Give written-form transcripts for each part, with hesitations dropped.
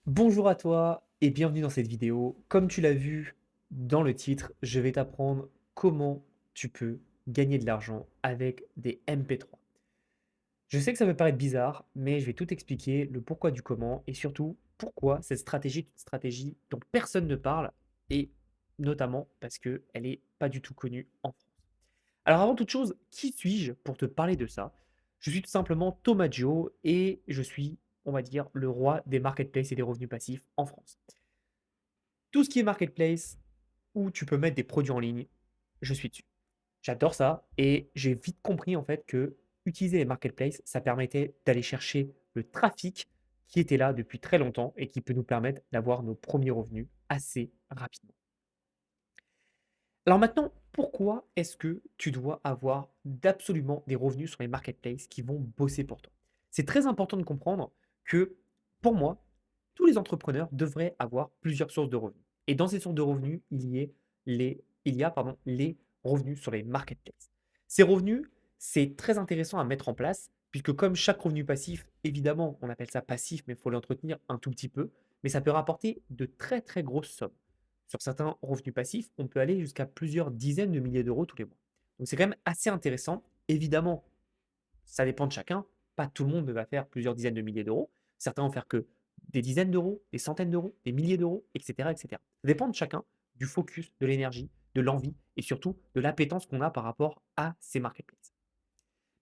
Bonjour à toi et bienvenue dans cette vidéo. Comme tu l'as vu dans le titre, je vais t'apprendre comment tu peux gagner de l'argent avec des MP3. Je sais que ça peut paraître bizarre, mais je vais tout expliquer, le pourquoi du comment et surtout pourquoi cette stratégie est une stratégie dont personne ne parle et notamment parce qu'elle n'est pas du tout connue en France. Alors avant toute chose, qui suis-je pour te parler de ça? Je suis tout simplement Thomas Gio et je suis, on va dire, le roi des marketplaces et des revenus passifs en France. Tout ce qui est marketplace, où tu peux mettre des produits en ligne, je suis dessus. J'adore ça et j'ai vite compris en fait que utiliser les marketplaces, ça permettait d'aller chercher le trafic qui était là depuis très longtemps et qui peut nous permettre d'avoir nos premiers revenus assez rapidement. Alors maintenant, pourquoi est-ce que tu dois avoir d'absolument des revenus sur les marketplaces qui vont bosser pour toi? C'est très important de comprendre que pour moi, tous les entrepreneurs devraient avoir plusieurs sources de revenus. Et dans ces sources de revenus, il y a les revenus sur les marketplaces. Ces revenus, c'est très intéressant à mettre en place, puisque comme chaque revenu passif, évidemment, on appelle ça passif, mais il faut l'entretenir un tout petit peu, mais ça peut rapporter de très très grosses sommes. Sur certains revenus passifs, on peut aller jusqu'à plusieurs dizaines de milliers d'euros tous les mois. Donc c'est quand même assez intéressant. Évidemment, ça dépend de chacun. Pas tout le monde va faire plusieurs dizaines de milliers d'euros. Certains vont faire que des dizaines d'euros, des centaines d'euros, des milliers d'euros, etc., etc. Ça dépend de chacun, du focus, de l'énergie, de l'envie et surtout de l'appétence qu'on a par rapport à ces marketplaces.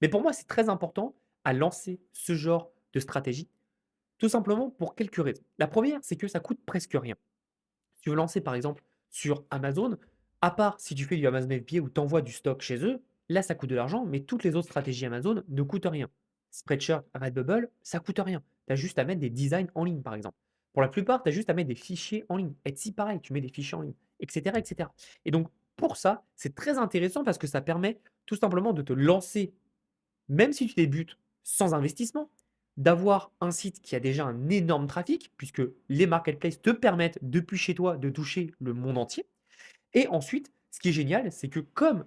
Mais pour moi, c'est très important à lancer ce genre de stratégie, tout simplement pour quelques raisons. La première, c'est que ça coûte presque rien. Si tu veux lancer par exemple sur Amazon, à part si tu fais du Amazon FBA où tu envoies du stock chez eux, là ça coûte de l'argent, mais toutes les autres stratégies Amazon ne coûtent rien. Spreadshirt, Redbubble, ça coûte rien. Tu as juste à mettre des designs en ligne par exemple. Pour la plupart, tu as juste à mettre des fichiers en ligne. Etsy, pareil, tu mets des fichiers en ligne, etc. etc. Et donc pour ça, c'est très intéressant parce que ça permet tout simplement de te lancer même si tu débutes sans investissement, d'avoir un site qui a déjà un énorme trafic, puisque les marketplaces te permettent depuis chez toi de toucher le monde entier. Et ensuite, ce qui est génial, c'est que comme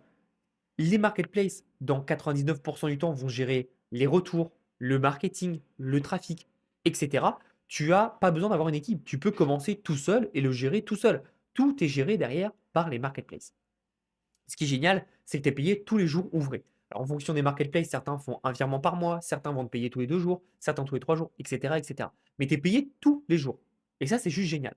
les marketplaces, dans 99% du temps, vont gérer les retours, le marketing, le trafic, etc., tu n'as pas besoin d'avoir une équipe. Tu peux commencer tout seul et le gérer tout seul. Tout est géré derrière par les marketplaces. Ce qui est génial, c'est que tu es payé tous les jours ouvrés. Alors, en fonction des marketplaces, certains font un virement par mois, certains vont te payer tous les 2 jours, certains tous les 3 jours, etc., etc. Mais tu es payé tous les jours. Et ça, c'est juste génial.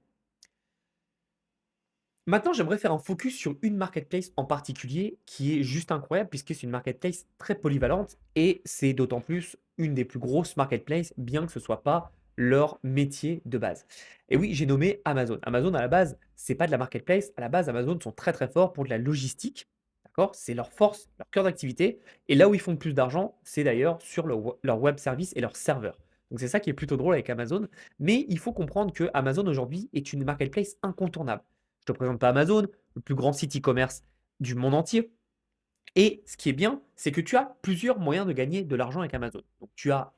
Maintenant, j'aimerais faire un focus sur une marketplace en particulier qui est juste incroyable puisque c'est une marketplace très polyvalente et c'est d'autant plus une des plus grosses marketplaces, bien que ce ne soit pas leur métier de base. Et oui, j'ai nommé Amazon. Amazon, à la base, c'est pas de la marketplace. À la base, Amazon sont très très forts pour de la logistique. D'accord? C'est leur force, leur cœur d'activité. Et là où ils font le plus d'argent, c'est d'ailleurs sur leur web service et leur serveur. Donc c'est ça qui est plutôt drôle avec Amazon. Mais il faut comprendre que Amazon aujourd'hui est une marketplace incontournable. Je te présente pas Amazon, le plus grand site e-commerce du monde entier. Et ce qui est bien, c'est que tu as plusieurs moyens de gagner de l'argent avec Amazon. Donc, tu as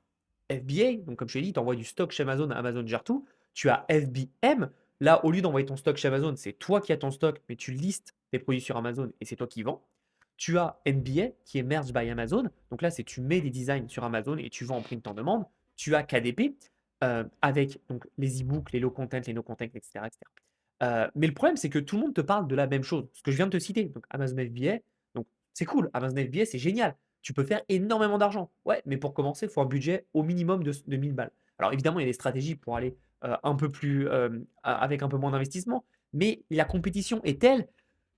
FBA, donc comme je t'ai dit, tu envoies du stock chez Amazon, Amazon gère tout. Tu as FBM, là, au lieu d'envoyer ton stock chez Amazon, c'est toi qui as ton stock, mais tu listes tes produits sur Amazon et c'est toi qui vends. Tu as MBA, qui est Merged by Amazon. Donc là, c'est tu mets des designs sur Amazon et tu vends en print en demande. Tu as KDP, avec donc, les e-books, les low content, les no content, etc. etc. Mais le problème, c'est que tout le monde te parle de la même chose. Ce que je viens de te citer, donc Amazon FBA, donc c'est cool. Amazon FBA, c'est génial. Tu peux faire énormément d'argent. Ouais, mais pour commencer, il faut un budget au minimum de 1000 balles. Alors évidemment, il y a des stratégies pour aller un peu plus, avec un peu moins d'investissement, mais la compétition est telle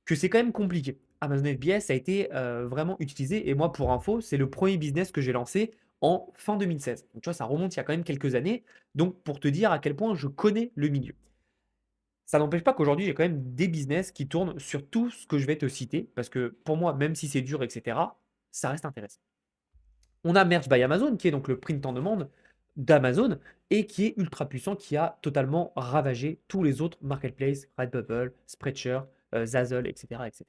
que c'est quand même compliqué. Amazon FBA, ça a été vraiment utilisé. Et moi, pour info, c'est le premier business que j'ai lancé en fin 2016. Donc, tu vois, ça remonte il y a quand même quelques années. Donc, pour te dire à quel point je connais le milieu. Ça n'empêche pas qu'aujourd'hui, j'ai quand même des business qui tournent sur tout ce que je vais te citer, parce que pour moi, même si c'est dur, etc., ça reste intéressant. On a Merch by Amazon, qui est donc le print en demande d'Amazon, et qui est ultra puissant, qui a totalement ravagé tous les autres marketplaces, Redbubble, Spreadshirt, Zazzle, etc., etc.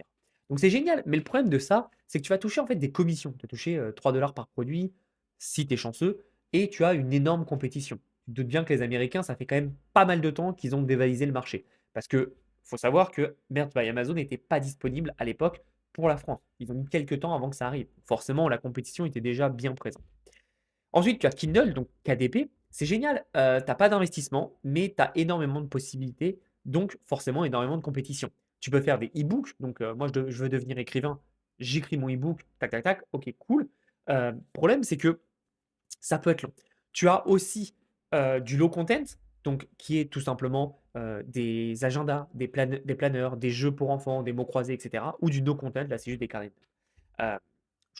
Donc c'est génial, mais le problème de ça, c'est que tu vas toucher en fait des commissions. Tu vas toucher 3 dollars par produit, si tu es chanceux, et tu as une énorme compétition. Tu te doutes bien que les Américains, ça fait quand même pas mal de temps qu'ils ont dévalisé le marché. Parce que faut savoir que Merch by Amazon n'était pas disponible à l'époque pour la France. Ils ont mis quelques temps avant que ça arrive. Forcément, la compétition était déjà bien présente. Ensuite, tu as Kindle, donc KDP. c'est génial, tu pas d'investissement, mais tu as énormément de possibilités, donc forcément énormément de compétition. Tu peux faire des e-books, donc moi je veux devenir écrivain, j'écris mon e-book, tac, tac, tac, OK, cool. Problème, c'est que ça peut être long. Tu as aussi, du low content, donc qui est tout simplement, des agendas, des planeurs, des jeux pour enfants, des mots croisés et cetera, ou du no content, là, c'est juste des carnets de notes.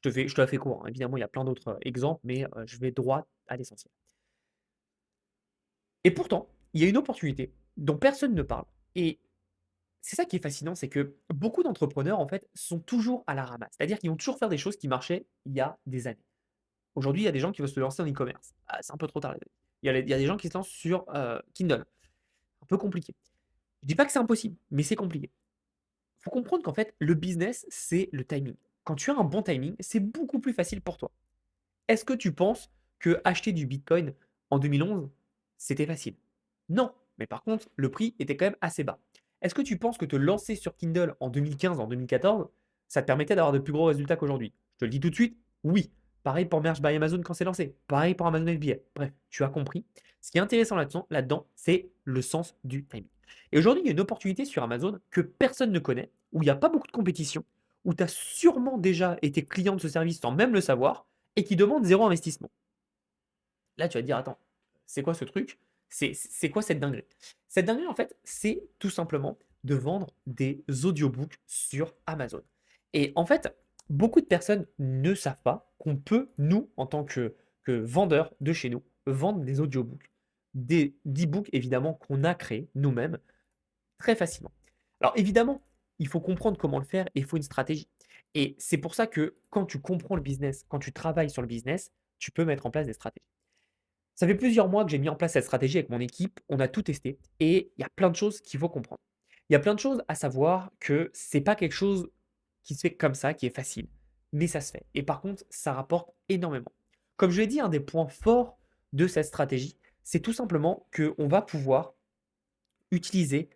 Je te la fais court, hein. Évidemment, il y a plein d'autres, exemples, mais je vais droit à l'essentiel. Et pourtant, il y a une opportunité dont personne ne parle et c'est ça qui est fascinant, c'est que beaucoup d'entrepreneurs, en fait, sont toujours à la ramasse. C'est-à-dire qu'ils vont toujours faire des choses qui marchaient il y a des années. Aujourd'hui, il y a des gens qui veulent se lancer en e-commerce. Ah, c'est un peu trop tard, les amis. Il y a des gens qui se lancent sur, Kindle. Un peu compliqué. Je dis pas que c'est impossible, mais c'est compliqué. Il faut comprendre qu'en fait, le business, c'est le timing. Quand tu as un bon timing, c'est beaucoup plus facile pour toi. Est-ce que tu penses que acheter du bitcoin en 2011, c'était facile? Non, mais par contre, le prix était quand même assez bas. Est-ce que tu penses que te lancer sur Kindle en 2015, en 2014, ça te permettait d'avoir de plus gros résultats qu'aujourd'hui? Je te le dis tout de suite, oui. Pareil pour Merge by Amazon quand c'est lancé. Pareil pour Amazon FBA. Bref, tu as compris. Ce qui est intéressant là-dedans, c'est le sens du timing. Et aujourd'hui, il y a une opportunité sur Amazon que personne ne connaît, où il n'y a pas beaucoup de compétition, où tu as sûrement déjà été client de ce service sans même le savoir, et qui demande zéro investissement. Là, tu vas te dire, attends, c'est quoi ce truc? C'est quoi cette dinguerie? Cette dinguerie, en fait, c'est tout simplement de vendre des audiobooks sur Amazon. Et en fait, beaucoup de personnes ne savent pas qu'on peut, nous, en tant que vendeurs de chez nous, vendre des audiobooks, des e-books évidemment qu'on a créés nous-mêmes très facilement. Alors évidemment, il faut comprendre comment le faire et il faut une stratégie. Et c'est pour ça que quand tu comprends le business, quand tu travailles sur le business, tu peux mettre en place des stratégies. Ça fait plusieurs mois que j'ai mis en place cette stratégie avec mon équipe, on a tout testé et il y a plein de choses qu'il faut comprendre. Il y a plein de choses à savoir que c'est pas quelque chose qui se fait comme ça, qui est facile, mais ça se fait. Et par contre, ça rapporte énormément. Comme je l'ai dit, un des points forts de cette stratégie, c'est tout simplement qu'on va pouvoir utiliser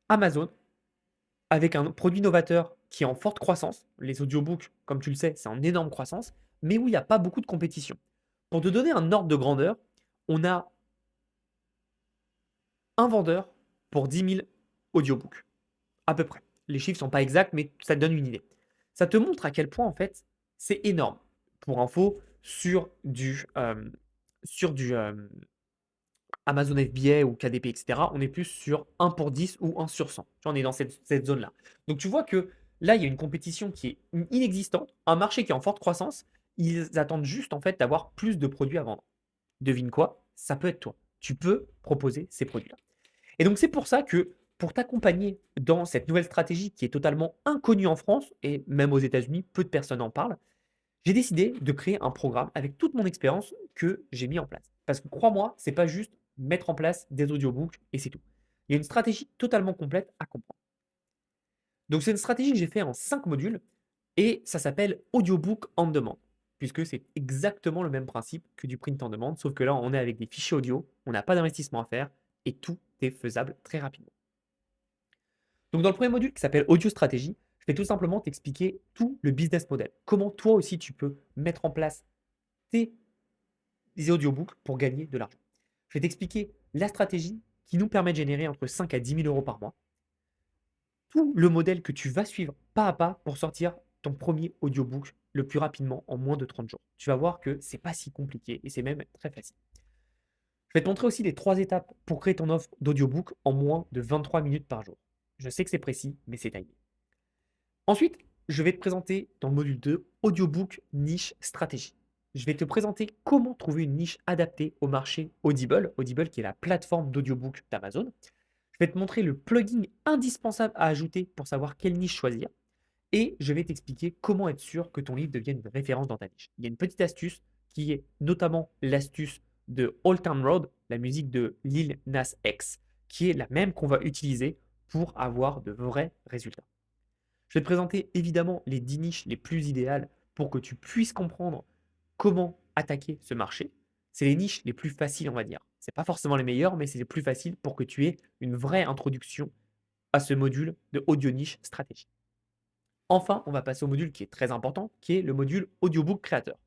Amazon avec un produit novateur qui est en forte croissance. Les audiobooks, comme tu le sais, c'est en énorme croissance, mais où il n'y a pas beaucoup de compétition. Pour te donner un ordre de grandeur, on a un vendeur pour 10 000 audiobooks, à peu près. Les chiffres ne sont pas exacts, mais ça te donne une idée. Ça te montre à quel point, en fait, c'est énorme. Pour info, sur du Amazon FBA ou KDP, etc., on est plus sur 1 pour 10 ou 1 sur 100. Tu vois, on est dans cette zone-là. Donc tu vois que là, il y a une compétition qui est inexistante, un marché qui est en forte croissance. Ils attendent juste en fait d'avoir plus de produits à vendre. Devine quoi? Ça peut être toi. Tu peux proposer ces produits-là. Et donc c'est pour ça que pour t'accompagner dans cette nouvelle stratégie qui est totalement inconnue en France et même aux États-Unis, peu de personnes en parlent, j'ai décidé de créer un programme avec toute mon expérience que j'ai mis en place. Parce que crois-moi, c'est pas juste mettre en place des audiobooks et c'est tout. Il y a une stratégie totalement complète à comprendre. Donc c'est une stratégie que j'ai fait en 5 modules et ça s'appelle Audiobook on Demand, puisque c'est exactement le même principe que du print on demand, sauf que là on est avec des fichiers audio, on n'a pas d'investissement à faire et tout est faisable très rapidement. Donc dans le premier module qui s'appelle Audio Stratégie, je vais tout simplement t'expliquer tout le business model. Comment toi aussi tu peux mettre en place tes audiobooks pour gagner de l'argent. Je vais t'expliquer la stratégie qui nous permet de générer entre 5 à 10 000 euros par mois. Tout le modèle que tu vas suivre pas à pas pour sortir ton premier audiobook le plus rapidement en moins de 30 jours. Tu vas voir que c'est pas si compliqué et c'est même très facile. Je vais te montrer aussi les 3 étapes pour créer ton offre d'audiobook en moins de 23 minutes par jour. Je sais que c'est précis, mais c'est timé. Ensuite, je vais te présenter dans le module 2 Audiobook Niche Stratégie. Je vais te présenter comment trouver une niche adaptée au marché Audible, Audible qui est la plateforme d'audiobook d'Amazon. Je vais te montrer le plugin indispensable à ajouter pour savoir quelle niche choisir. Et je vais t'expliquer comment être sûr que ton livre devienne une référence dans ta niche. Il y a une petite astuce qui est notamment l'astuce de Old Town Road, la musique de Lil Nas X, qui est la même qu'on va utiliser pour avoir de vrais résultats. Je vais te présenter évidemment les 10 niches les plus idéales pour que tu puisses comprendre comment attaquer ce marché. C'est les niches les plus faciles, on va dire. Ce n'est pas forcément les meilleures, mais c'est les plus faciles pour que tu aies une vraie introduction à ce module de audio niche stratégie. Enfin, on va passer au module qui est très important, qui est le module Audiobook Créateur.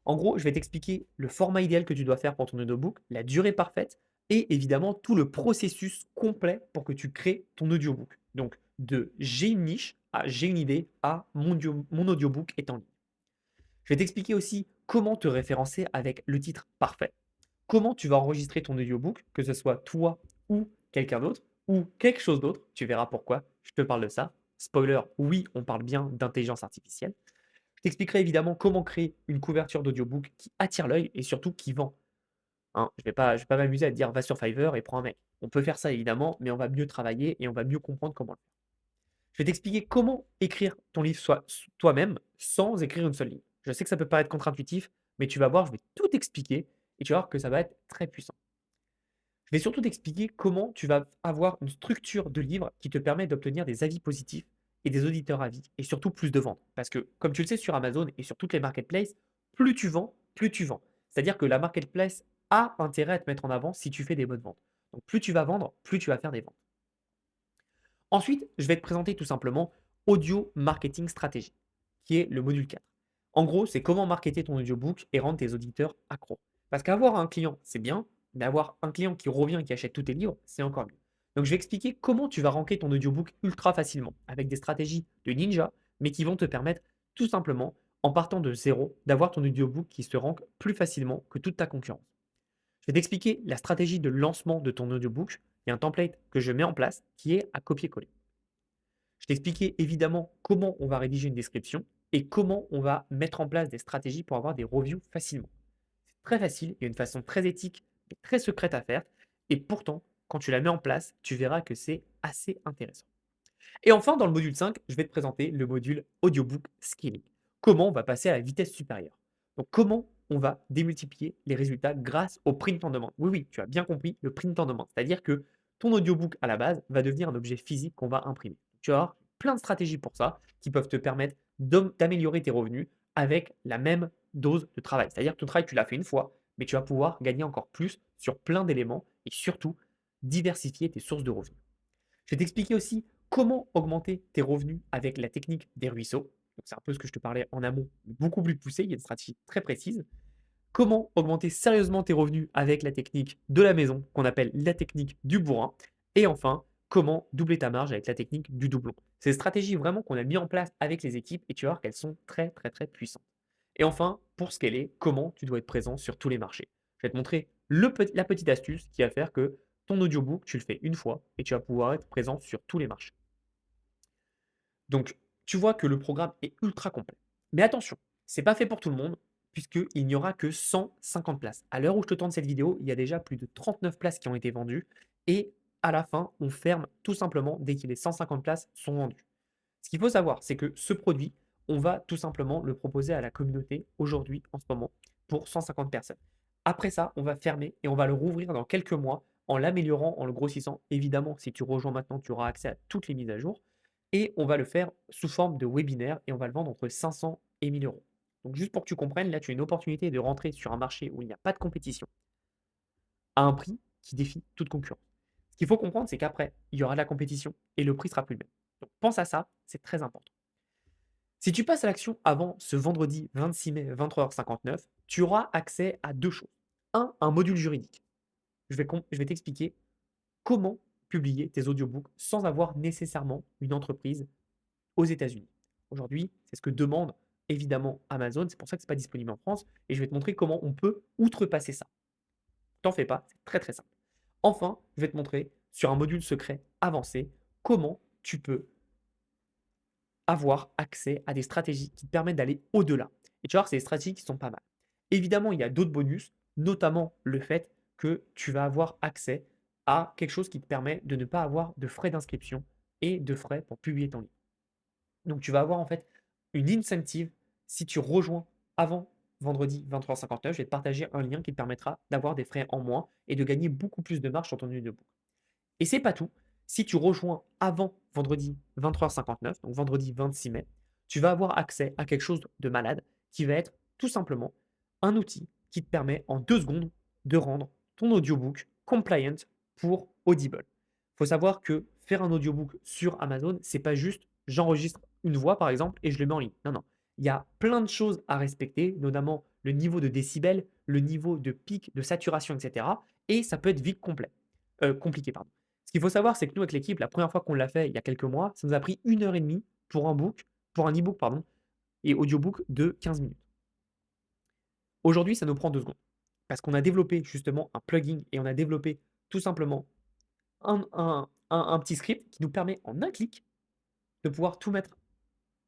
En gros, je vais t'expliquer le format idéal que tu dois faire pour ton audiobook, la durée parfaite et évidemment tout le processus complet pour que tu crées ton audiobook. Donc de j'ai une niche à j'ai une idée à mon audiobook est en ligne. Je vais t'expliquer aussi comment te référencer avec le titre parfait, comment tu vas enregistrer ton audiobook, que ce soit toi ou quelqu'un d'autre ou quelque chose d'autre. Tu verras pourquoi je te parle de ça. Spoiler, oui, on parle bien d'intelligence artificielle. Je t'expliquerai évidemment comment créer une couverture d'audiobook qui attire l'œil et surtout qui vend. Hein. Je vais pas m'amuser à te dire va sur Fiverr et prends un mec. On peut faire ça évidemment, mais on va mieux travailler et on va mieux comprendre comment le faire. Je vais t'expliquer comment écrire ton livre toi-même sans écrire une seule ligne. Je sais que ça peut paraître contre-intuitif, mais tu vas voir, je vais tout expliquer et tu vas voir que ça va être très puissant. Je vais surtout t'expliquer comment tu vas avoir une structure de livre qui te permet d'obtenir des avis positifs et des auditeurs avis et surtout plus de ventes. Parce que, comme tu le sais sur Amazon et sur toutes les marketplaces, plus tu vends, plus tu vends. C'est-à-dire que la marketplace a intérêt à te mettre en avant si tu fais des bonnes ventes. Donc plus tu vas vendre, plus tu vas faire des ventes. Ensuite, je vais te présenter tout simplement Audio Marketing Stratégie, qui est le module 4. En gros, c'est comment marketer ton audiobook et rendre tes auditeurs accros. Parce qu'avoir un client, c'est bien, mais avoir un client qui revient et qui achète tous tes livres, c'est encore mieux. Donc, je vais expliquer comment tu vas ranker ton audiobook ultra facilement, avec des stratégies de ninja, mais qui vont te permettre tout simplement, en partant de zéro, d'avoir ton audiobook qui se rank plus facilement que toute ta concurrence. Je vais t'expliquer la stratégie de lancement de ton audiobook. Il y a un template que je mets en place qui est à copier-coller. Je t'ai expliqué évidemment comment on va rédiger une description et comment on va mettre en place des stratégies pour avoir des reviews facilement. C'est très facile, il y a une façon très éthique et très secrète à faire. Et pourtant, quand tu la mets en place, tu verras que c'est assez intéressant. Et enfin, dans le module 5, je vais te présenter le module Audiobook Scaling. Comment on va passer à la vitesse supérieure. Donc, comment on va démultiplier les résultats grâce au print on demand. Oui, oui, tu as bien compris, le print on demand. C'est-à-dire que ton audiobook à la base va devenir un objet physique qu'on va imprimer. Tu vas avoir plein de stratégies pour ça qui peuvent te permettre d'améliorer tes revenus avec la même dose de travail. C'est-à-dire que ton travail, tu l'as fait une fois, mais tu vas pouvoir gagner encore plus sur plein d'éléments et surtout diversifier tes sources de revenus. Je vais t'expliquer aussi comment augmenter tes revenus avec la technique des ruisseaux. Donc, c'est un peu ce que je te parlais en amont, mais beaucoup plus poussé. Il y a une stratégie très précise. Comment augmenter sérieusement tes revenus avec la technique de la maison, qu'on appelle la technique du bourrin. Et enfin, comment doubler ta marge avec la technique du doublon. C'est des stratégies vraiment qu'on a mis en place avec les équipes et tu vas voir qu'elles sont très, très, très puissantes. Et enfin, pour scaler, comment tu dois être présent sur tous les marchés. Je vais te montrer la petite astuce qui va faire que ton audiobook, tu le fais une fois et tu vas pouvoir être présent sur tous les marchés. Donc, tu vois que le programme est ultra complet. Mais attention, c'est pas fait pour tout le monde, puisqu'il n'y aura que 150 places. À l'heure où je te tourne cette vidéo, il y a déjà plus de 39 places qui ont été vendues. Et à la fin, on ferme tout simplement dès que les 150 places sont vendues. Ce qu'il faut savoir, c'est que ce produit, on va tout simplement le proposer à la communauté aujourd'hui, en ce moment, pour 150 personnes. Après ça, on va fermer et on va le rouvrir dans quelques mois en l'améliorant, en le grossissant. Évidemment, si tu rejoins maintenant, tu auras accès à toutes les mises à jour. Et on va le faire sous forme de webinaire et on va le vendre entre 500 et 1000 euros. Donc juste pour que tu comprennes, là tu as une opportunité de rentrer sur un marché où il n'y a pas de compétition à un prix qui défie toute concurrence. Ce qu'il faut comprendre, c'est qu'après, il y aura de la compétition et le prix sera plus le même. Donc pense à ça, c'est très important. Si tu passes à l'action avant ce vendredi 26 mai 23h59, tu auras accès à deux choses. Un module juridique. Je vais t'expliquer comment publier tes audiobooks sans avoir nécessairement une entreprise aux États-Unis. Aujourd'hui, c'est ce que demande évidemment Amazon. C'est pour ça que ce n'est pas disponible en France. Et je vais te montrer comment on peut outrepasser ça. T'en fais pas, c'est très très simple. Enfin, je vais te montrer sur un module secret avancé comment tu peux avoir accès à des stratégies qui te permettent d'aller au-delà. Et tu vas voir, c'est des stratégies qui sont pas mal. Évidemment, il y a d'autres bonus, notamment le fait que tu vas avoir accès à quelque chose qui te permet de ne pas avoir de frais d'inscription et de frais pour publier ton livre. Donc tu vas avoir en fait une incentive si tu rejoins avant vendredi 23h59. Je vais te partager un lien qui te permettra d'avoir des frais en moins et de gagner beaucoup plus de marge sur ton audiobook. Et c'est pas tout. Si tu rejoins avant vendredi 23h59, donc vendredi 26 mai, tu vas avoir accès à quelque chose de malade qui va être tout simplement un outil qui te permet en 2 secondes de rendre ton audiobook compliant pour Audible. Il faut savoir que faire un audiobook sur Amazon, c'est pas juste j'enregistre une voix par exemple et je le mets en ligne. Non, non. Il y a plein de choses à respecter, notamment le niveau de décibels, le niveau de pic, de saturation, etc. Et ça peut être vite compliqué, pardon. Ce qu'il faut savoir, c'est que nous, avec l'équipe, la première fois qu'on l'a fait il y a quelques mois, ça nous a pris 1 heure et demie pour un e-book, pardon, et audiobook de 15 minutes. Aujourd'hui, ça nous prend 2 secondes. Parce qu'on a développé justement un plugin et on a développé tout simplement un petit script qui nous permet en un clic de pouvoir tout mettre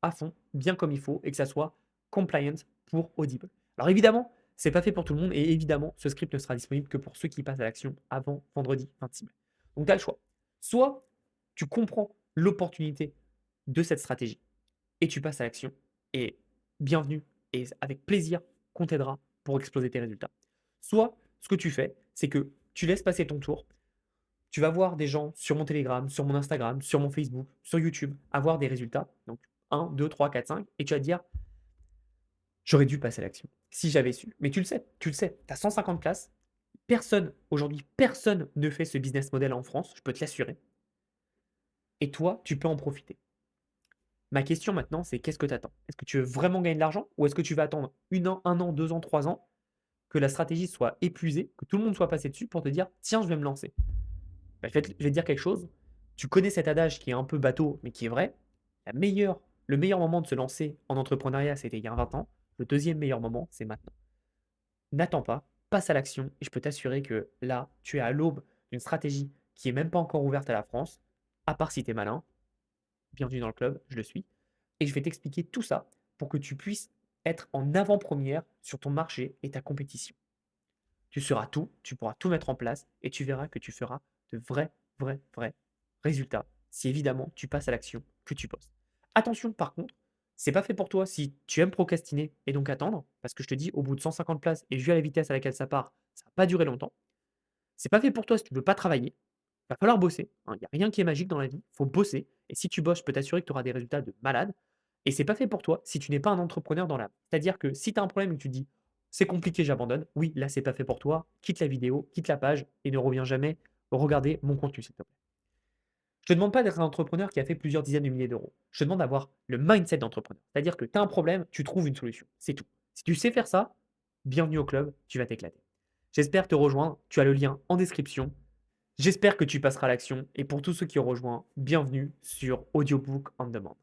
à fond, bien comme il faut, et que ça soit compliant pour Audible. Alors évidemment, c'est pas fait pour tout le monde et évidemment, ce script ne sera disponible que pour ceux qui passent à l'action avant vendredi 26 mai. Donc tu as le choix. Soit tu comprends l'opportunité de cette stratégie et tu passes à l'action et bienvenue et avec plaisir qu'on t'aidera pour exploser tes résultats. Soit ce que tu fais, c'est que tu laisses passer ton tour, tu vas voir des gens sur mon Telegram, sur mon Instagram, sur mon Facebook, sur YouTube, avoir des résultats. Donc 1, 2, 3, 4, 5. Et tu vas te dire, j'aurais dû passer à l'action si j'avais su. Mais tu le sais, tu as 150 classes. Aujourd'hui, personne ne fait ce business model en France, je peux te l'assurer. Et toi, tu peux en profiter. Ma question maintenant, c'est qu'est-ce que tu attends? Est-ce que tu veux vraiment gagner de l'argent ou est-ce que tu vas attendre 1 an, 2 ans, 3 ans, que la stratégie soit épuisée, que tout le monde soit passé dessus pour te dire, tiens, je vais me lancer? Bah, je vais te dire quelque chose. Tu connais cet adage qui est un peu bateau, mais qui est vrai. Le meilleur moment de se lancer en entrepreneuriat, c'était il y a 20 ans. Le deuxième meilleur moment, c'est maintenant. N'attends pas, passe à l'action et je peux t'assurer que là, tu es à l'aube d'une stratégie qui est même pas encore ouverte à la France, à part si tu es malin. Bienvenue dans le club, je le suis. Et je vais t'expliquer tout ça pour que tu puisses être en avant-première sur ton marché et ta compétition. Tu seras tout, tu pourras tout mettre en place et tu verras que tu feras de vrais résultats si évidemment tu passes à l'action, que tu bosses. Attention par contre, c'est pas fait pour toi si tu aimes procrastiner et donc attendre, parce que je te dis, au bout de 150 places et vu à la vitesse à laquelle ça part, ça va pas durer longtemps. C'est pas fait pour toi si tu ne veux pas travailler. Il va falloir bosser, hein. Il n'y a rien qui est magique dans la vie. Il faut bosser. Et si tu bosses, je peux t'assurer que tu auras des résultats de malade. Et c'est pas fait pour toi si tu n'es pas un entrepreneur dans l'âme. C'est-à-dire que si tu as un problème et que tu te dis c'est compliqué, j'abandonne, oui, là, c'est pas fait pour toi. Quitte la vidéo, quitte la page et ne reviens jamais regarder mon contenu, s'il te plaît. Je te demande pas d'être un entrepreneur qui a fait plusieurs dizaines de milliers d'euros. Je te demande d'avoir le mindset d'entrepreneur. C'est-à-dire que tu as un problème, tu trouves une solution. C'est tout. Si tu sais faire ça, bienvenue au club, tu vas t'éclater. J'espère te rejoindre. Tu as le lien en description. J'espère que tu passeras à l'action et pour tous ceux qui ont rejoint, bienvenue sur Audiobook on Demand.